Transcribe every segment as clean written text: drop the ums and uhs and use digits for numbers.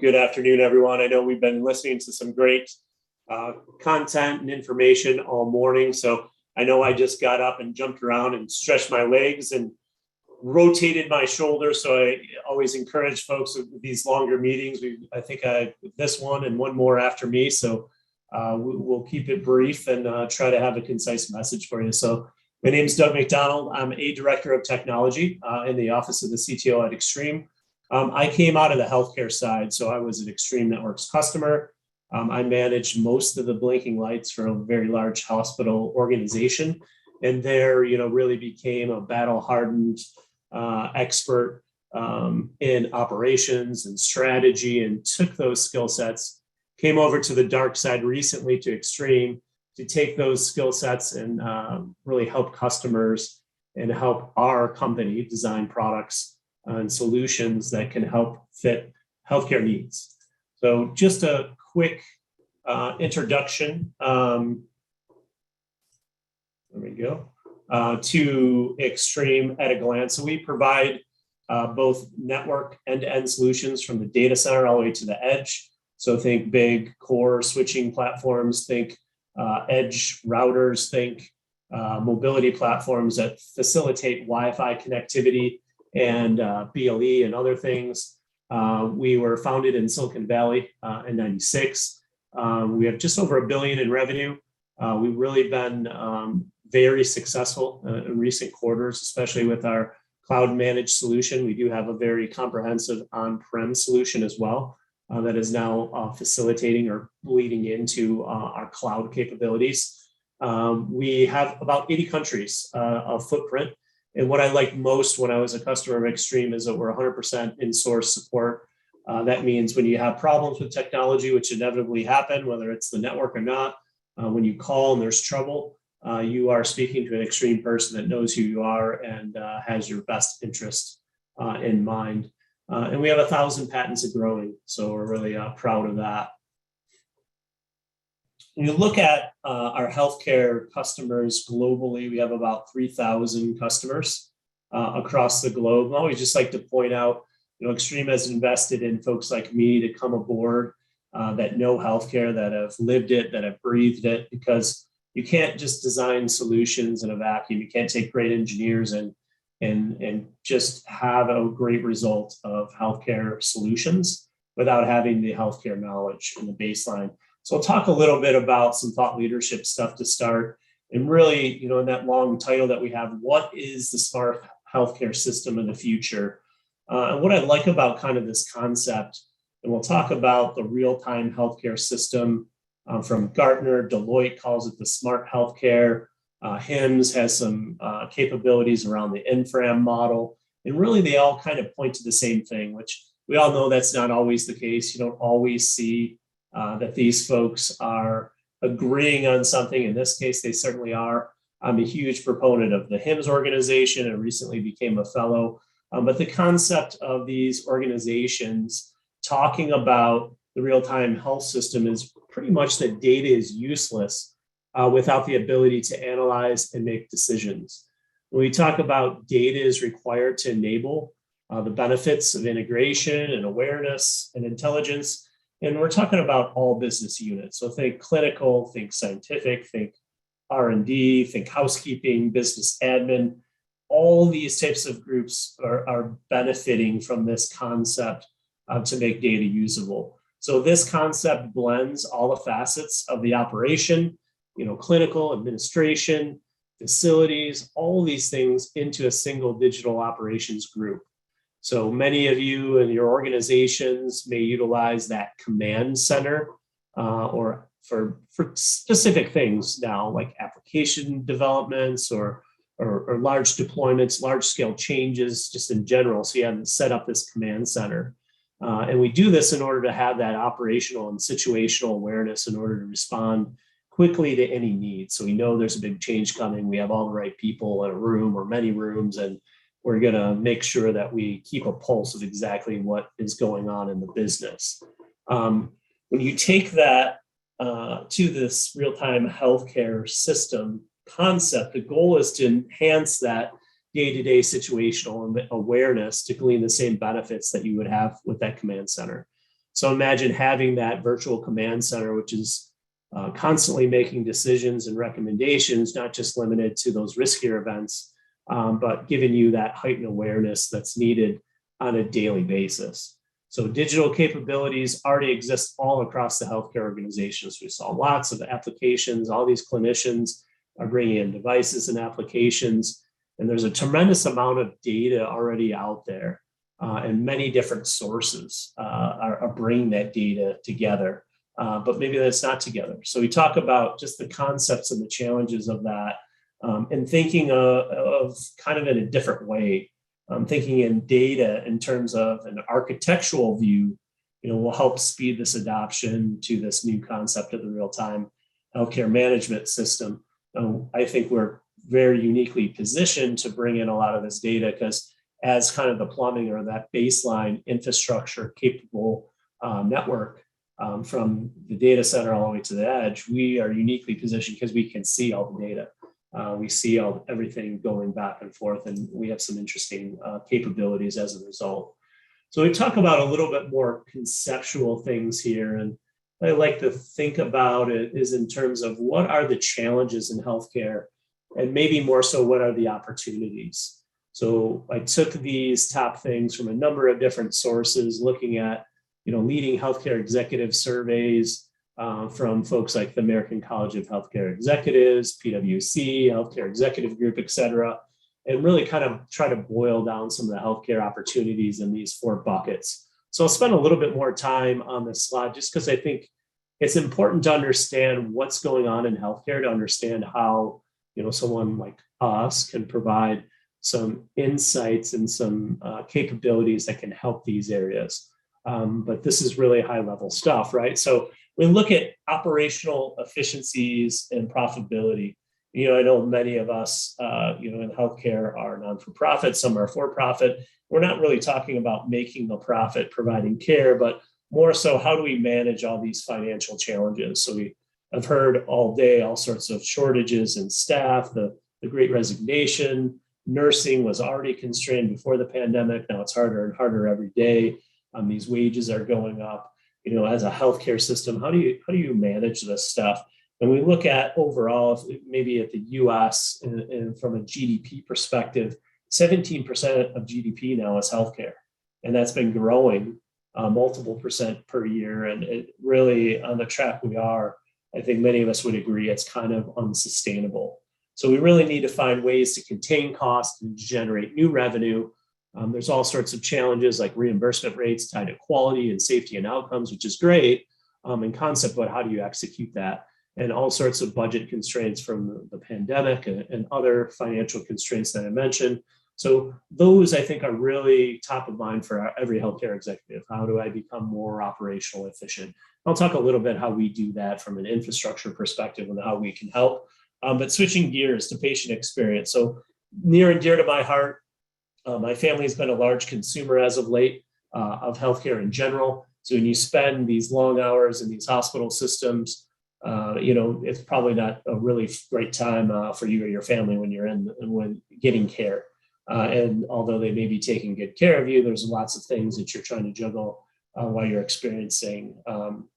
Good afternoon, everyone. I know we've been listening to some great content and information all morning. So I know I just got up and jumped around and stretched my legs and rotated my shoulders. So I always encourage folks with these longer meetings. I think this one and one more after me. So we'll keep it brief and try to have a concise message for you. So my name is Doug McDonald. I'm a director of technology in the office of the CTO at Extreme. I came out of the healthcare side, so I was an Extreme Networks customer. I managed most of the blinking lights for a very large hospital organization, and there, really became a battle-hardened expert in operations and strategy, and took those skill sets. Came over to the dark side recently to Extreme to take those skill sets and really help customers and help our company design products and solutions that can help fit healthcare needs. So just a quick introduction, there we go, to Extreme at a glance. So we provide both network end-to-end solutions from the data center all the way to the edge. So think big core switching platforms, think edge routers, think mobility platforms that facilitate Wi-Fi connectivity and BLE and other things. We were founded in Silicon Valley in '96. We have just over $1 billion in revenue. We've really been very successful in recent quarters, especially with our cloud managed solution. We do have a very comprehensive on-prem solution as well that is now facilitating or bleeding into our cloud capabilities. We have about 80 countries of footprint. And what I liked most when I was a customer of Extreme is that we're 100% in-source support. That means when you have problems with technology, which inevitably happen, whether it's the network or not, when you call and there's trouble, you are speaking to an Extreme person that knows who you are and has your best interest in mind. And we have 1,000 patents and growing, so we're really proud of that. When you look at our healthcare customers globally, we have about 3,000 customers across the globe. I always just like to point out, Extreme has invested in folks like me to come aboard that know healthcare, that have lived it, that have breathed it, because you can't just design solutions in a vacuum. You can't take great engineers and just have a great result of healthcare solutions without having the healthcare knowledge and the baseline. So I'll talk a little bit about some thought leadership stuff to start. And really, in that long title that we have, what is the smart healthcare system in the future? And what I like about kind of this concept, and we'll talk about the real-time healthcare system from Gartner. Deloitte calls it the smart healthcare. HIMSS has some capabilities around the infram model. And really, they all kind of point to the same thing, which we all know that's not always the case. You don't always see that these folks are agreeing on something. In this case, they certainly are. I'm a huge proponent of the HIMSS organization and recently became a fellow. But the concept of these organizations talking about the real-time health system is pretty much that data is useless without the ability to analyze and make decisions. When we talk about data is required to enable the benefits of integration and awareness and intelligence, and we're talking about all business units. So think clinical, think scientific, think R&D, think housekeeping, business admin. All these types of groups are benefiting from this concept to make data usable. So this concept blends all the facets of the operation, clinical, administration, facilities, all these things into a single digital operations group. So many of you and your organizations may utilize that command center or for specific things now, like application developments or large deployments, large scale changes just in general. So you have to set up this command center. And we do this in order to have that operational and situational awareness in order to respond quickly to any need. So we know there's a big change coming. We have all the right people in a room or many rooms, and we're going to make sure that we keep a pulse of exactly what is going on in the business. When you take that to this real-time healthcare system concept, the goal is to enhance that day-to-day situational awareness to glean the same benefits that you would have with that command center. So imagine having that virtual command center, which is constantly making decisions and recommendations, not just limited to those riskier events, but giving you that heightened awareness that's needed on a daily basis. So digital capabilities already exist all across the healthcare organizations. We saw lots of applications. All these clinicians are bringing in devices and applications, and there's a tremendous amount of data already out there, and many different sources are bringing that data together, but maybe that's not together. So we talk about just the concepts and the challenges of that, and thinking of kind of in a different way. Thinking in data in terms of an architectural view, will help speed this adoption to this new concept of the real-time healthcare management system. I think we're very uniquely positioned to bring in a lot of this data because as kind of the plumbing or that baseline infrastructure capable network from the data center all the way to the edge, we are uniquely positioned because we can see all the data. We see everything going back and forth, and we have some interesting capabilities as a result. So we talk about a little bit more conceptual things here, and I like to think about it is in terms of what are the challenges in healthcare, and maybe more so, what are the opportunities? So I took these top things from a number of different sources, looking at leading healthcare executive surveys, from folks like the American College of Healthcare Executives, PwC, Healthcare Executive Group, et cetera, and really kind of try to boil down some of the healthcare opportunities in these 4 buckets. So I'll spend a little bit more time on this slide just because I think it's important to understand what's going on in healthcare, to understand how someone like us can provide some insights and some capabilities that can help these areas. But this is really high level stuff, right? So we look at operational efficiencies and profitability. I know many of us, in healthcare are non-for-profit, some are for-profit. We're not really talking about making the profit, providing care, but more so, how do we manage all these financial challenges? So I've heard all day all sorts of shortages in staff, the Great Resignation, nursing was already constrained before the pandemic. Now it's harder and harder every day. These wages are going up. As a healthcare system, how do you manage this stuff? And we look at overall, maybe at the U.S. and from a GDP perspective, 17% of GDP now is healthcare, and that's been growing multiple percent per year. And it really, on the track we are, I think many of us would agree it's kind of unsustainable. So we really need to find ways to contain costs and generate new revenue. There's all sorts of challenges like reimbursement rates tied to quality and safety and outcomes, which is great in concept, but how do you execute that? And all sorts of budget constraints from the pandemic and other financial constraints that I mentioned. So those, I think, are really top of mind for every healthcare executive. How do I become more operational efficient? I'll talk a little bit how we do that from an infrastructure perspective and how we can help. But switching gears to patient experience. So near and dear to my heart, my family has been a large consumer as of late of healthcare in general. So when you spend these long hours in these hospital systems, it's probably not a really great time for you or your family when you're when getting care. And although they may be taking good care of you, there's lots of things that you're trying to juggle while you're experiencing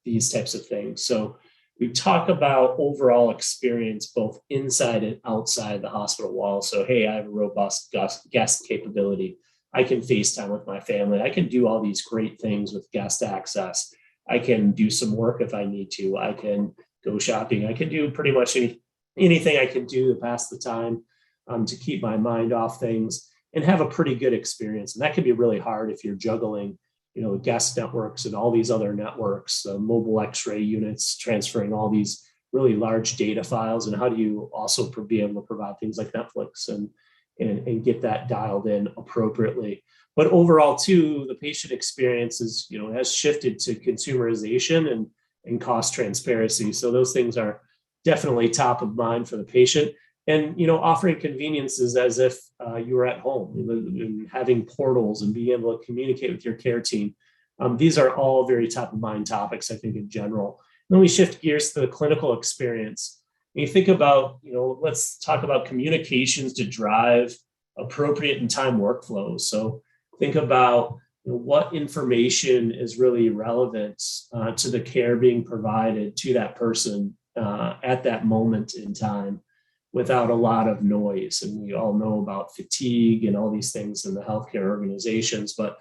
these types of things. So we talk about overall experience both inside and outside the hospital walls. So, hey, I have a robust guest capability. I can FaceTime with my family. I can do all these great things with guest access. I can do some work if I need to. I can go shopping. I can do pretty much anything I can do to pass the time, to keep my mind off things and have a pretty good experience. And that can be really hard if you're juggling guest networks and all these other networks, mobile x-ray units, transferring all these really large data files. And how do you also be able to provide things like Netflix and get that dialed in appropriately? But overall, too, the patient experience has shifted to consumerization and cost transparency. So those things are definitely top of mind for the patient. And offering conveniences as if you were at home, and having portals and being able to communicate with your care team. These are all very top of mind topics, I think, in general. Then we shift gears to the clinical experience. When you think about, let's talk about communications to drive appropriate and time workflows. So think about what information is really relevant to the care being provided to that person at that moment in time without a lot of noise. And we all know about fatigue and all these things in the healthcare organizations. But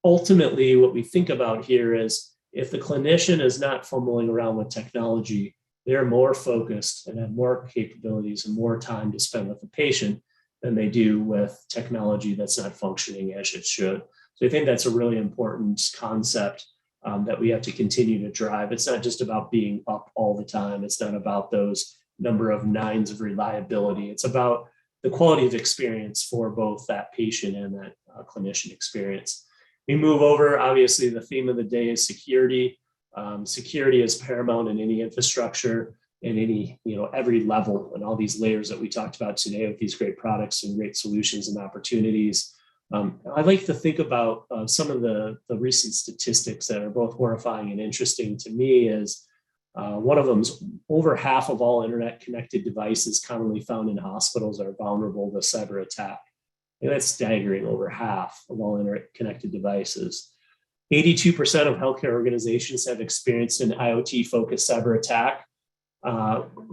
ultimately, what we think about here is if the clinician is not fumbling around with technology, they're more focused and have more capabilities and more time to spend with the patient than they do with technology that's not functioning as it should. So I think that's a really important concept that we have to continue to drive. It's not just about being up all the time. It's not about those number of nines of reliability. It's about the quality of experience for both that patient and that clinician experience. We move over, obviously, the theme of the day is security. Security is paramount in any infrastructure and any, every level and all these layers that we talked about today with these great products and great solutions and opportunities. I like to think about some of the recent statistics that are both horrifying and interesting to me is one of them is over half of all internet connected devices commonly found in hospitals are vulnerable to cyber attack. And that's staggering, over half of all internet connected devices. 82% of healthcare organizations have experienced an IoT focused cyber attack.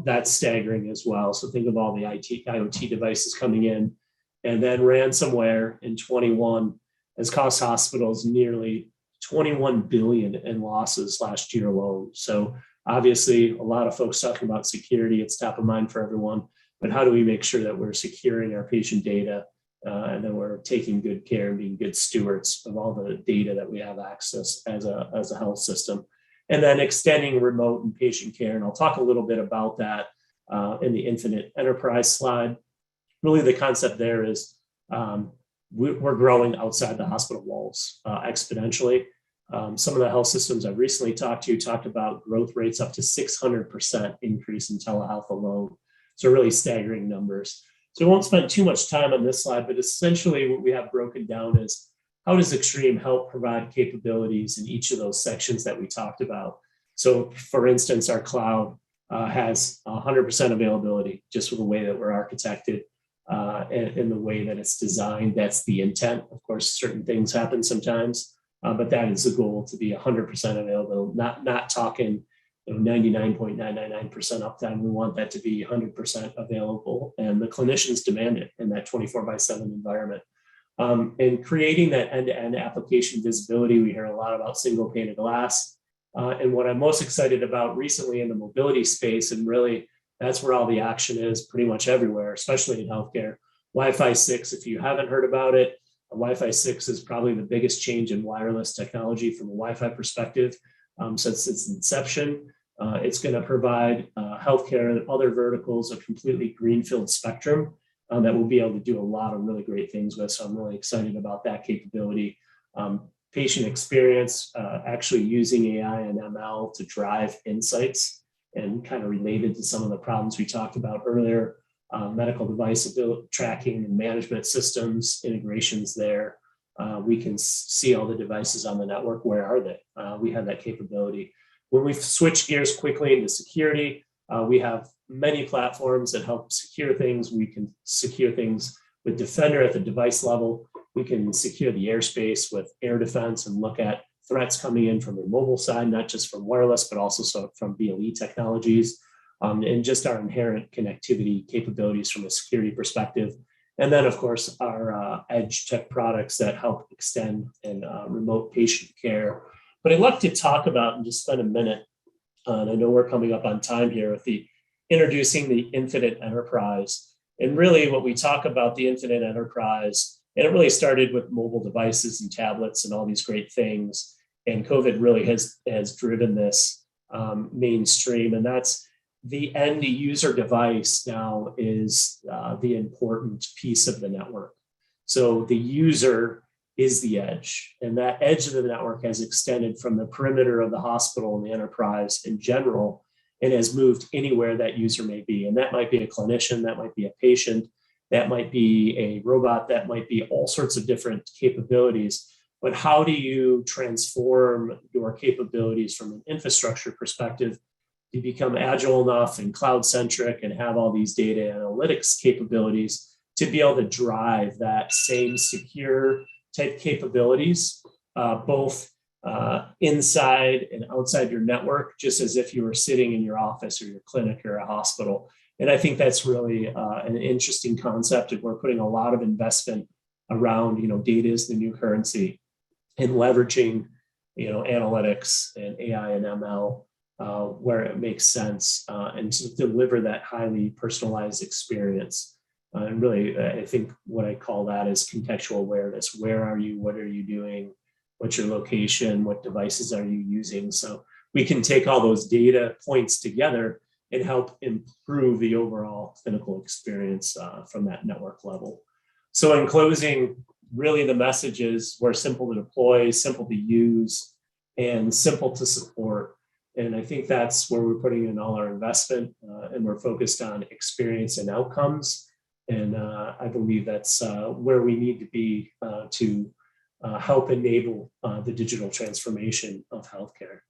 That's staggering as well. So think of all the IoT devices coming in. And then ransomware in 21 has cost hospitals nearly 21 billion in losses last year alone. So obviously a lot of folks talking about security, it's top of mind for everyone, but how do we make sure that we're securing our patient data and then we're taking good care and being good stewards of all the data that we have access as a health system. And then extending remote and patient care. And I'll talk a little bit about that in the Infinite Enterprise slide. Really the concept there is we're growing outside the hospital walls exponentially. Some of the health systems I've recently talked about growth rates up to 600% increase in telehealth alone. So really staggering numbers. So I won't spend too much time on this slide, but essentially what we have broken down is how does Extreme help provide capabilities in each of those sections that we talked about? So for instance, our cloud has 100% availability just with the way that we're architected and in the way that it's designed. That's the intent. Of course, certain things happen sometimes, but that is the goal, to be 100% available, not talking 99.999% uptime. We want that to be 100% available, and the clinicians demand it in that 24/7 environment. And creating that end-to-end application visibility, we hear a lot about single pane of glass. And what I'm most excited about recently in the mobility space, and really that's where all the action is pretty much everywhere, especially in healthcare, Wi-Fi 6, if you haven't heard about it, Wi-Fi 6 is probably the biggest change in wireless technology from a Wi-Fi perspective since its inception. It's going to provide healthcare and other verticals a completely greenfield spectrum that we'll be able to do a lot of really great things with. So I'm really excited about that capability. Patient experience, actually using AI and ML to drive insights and kind of related to some of the problems we talked about earlier, medical device tracking and management systems, integrations there. We can see all the devices on the network. Where are they? We have that capability. When we switch gears quickly into security, we have many platforms that help secure things. We can secure things with Defender at the device level. We can secure the airspace with air defense and look at threats coming in from the mobile side, not just from wireless, but also from BLE technologies, and just our inherent connectivity capabilities from a security perspective. And then, of course, our edge tech products that help extend and remote patient care. But I'd like to talk about and just spend a minute, and I know we're coming up on time here, with the introducing the Infinite Enterprise. And really what we talk about the Infinite Enterprise, and it really started with mobile devices and tablets and all these great things. And COVID really has driven this mainstream. And that's the end user device now is the important piece of the network. So the user is the edge, and that edge of the network has extended from the perimeter of the hospital and the enterprise in general, and has moved anywhere that user may be. And that might be a clinician, that might be a patient, that might be a robot, that might be all sorts of different capabilities. But how do you transform your capabilities from an infrastructure perspective to become agile enough and cloud-centric and have all these data analytics capabilities to be able to drive that same secure type capabilities, both inside and outside your network, just as if you were sitting in your office or your clinic or a hospital. And I think that's really an interesting concept, and we're putting a lot of investment around, data is the new currency, and leveraging, analytics and AI and ML where it makes sense, and to deliver that highly personalized experience. And really, I think what I call that is contextual awareness. Where are you? What are you doing? What's your location? What devices are you using? So we can take all those data points together and help improve the overall clinical experience from that network level. So in closing, really the message is we're simple to deploy, simple to use, and simple to support. And I think that's where we're putting in all our investment, and we're focused on experience and outcomes. And I believe that's where we need to be to help enable the digital transformation of healthcare.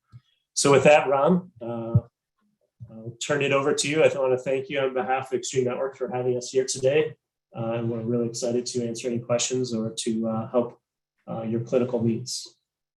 So with that, Ram, I'll turn it over to you. I want to thank you on behalf of Extreme Network for having us here today. And we're really excited to answer any questions or to help your clinical needs.